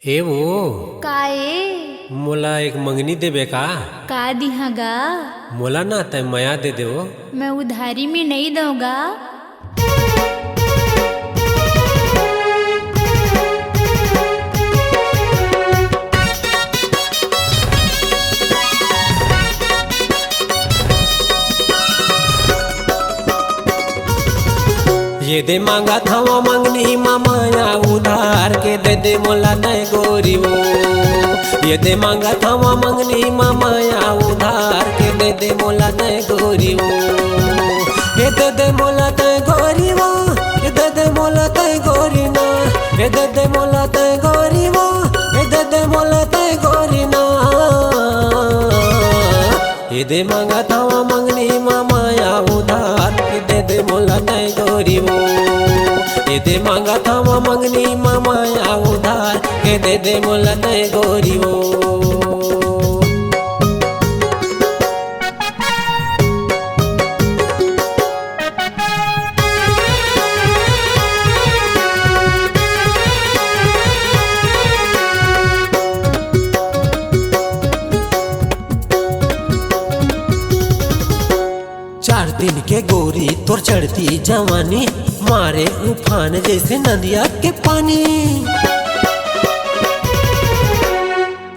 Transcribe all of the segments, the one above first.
ए वो काये मोला एक मंगनी देबे का दिहागा। मोला ना तय मया दे दो। मैं उधारी में नहीं दूंगा। ये दे मांगा था वो मंगनी मामाया उधार के दे मोला तय गोरी वो। ये दे मांगा था वो मंगनी मामाया उधार के दे मोला तय गोरी वो। ये दे मोला तय गोरी वो। ये दे मोला तय गोरी ना। ये दे मोला तय गोरी वो। ये दे मोला तय गोरी ना। ये दे मांगा था वो मंगनी मामाया उधार के दे मोला तय गोरी वो। ये दे मांगा था वो मंगनी मामाया उधार के दे मोला तय गोरी वो। चार दिन के गोरी तोर चढ़ती जवानी मारे उफान जैसे नदिया के पानी।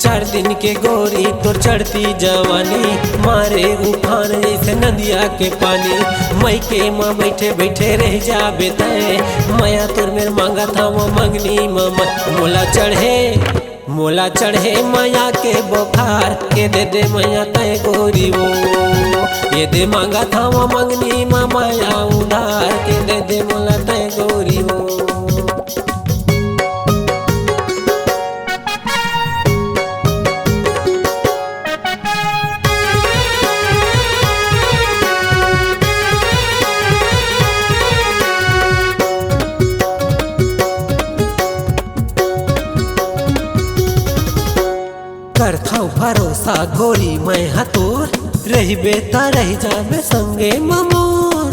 चार दिन के गोरी तोर चढ़ती जवानी मारे उफान जैसे नदिया के पानी। मई के माँ बैठे बैठे रह जाबे तय माया तोर मेर मांगा था वो मंगनी मामा। मोला चढ़े माया के बुखार के दे माया तय गोरी वो। ये दे मांगा था वो मंगनी मामाया उधार के दे मोला तय गोरी वो। करथा भरोसा गोरी मैं हतोर रहिबे ता रह जाबे संगे ममोर।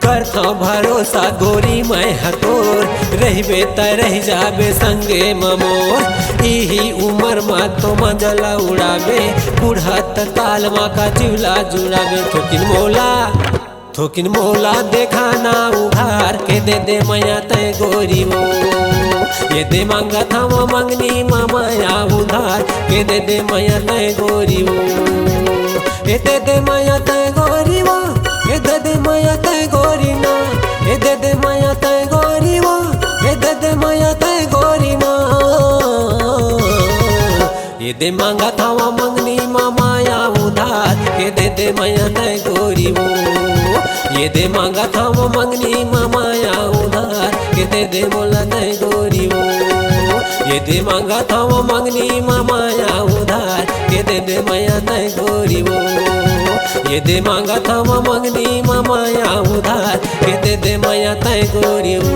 करथा भरोसा गोरी मैं हतोर रहिबे ता रह जाबे संगे ममोर। इही उमर मा तो मजला उड़ाबे बुढ़त काल मा का चिवला जुड़ाबे। थोकिन मोला देखा ना उधार के दे मैया तय गोरी वो। ये दे मांगा था वो मंगनी मामाया उधार के दे मैया तय गोरी वो। ये दे मैया तय गोरी वो। ये दे मैया तय गोरी ना। ये दे मैया तय गोरी वो। ये दे मैया तय गोरी ना। ये दे मांगा था वो मंगनी मामाया उधार के दे मैया तय गोरी वो। ये दे मांगा था वो मंगनी मामाया उधार के दे मोला तय गोरी वो। ये दे मांगा था वो मंगनी मामाया उधार के दे मैया तय गोरी वो। ये दे मांगा था वो मंगनी मामाया उधार के दे मैया तय गोरी वो।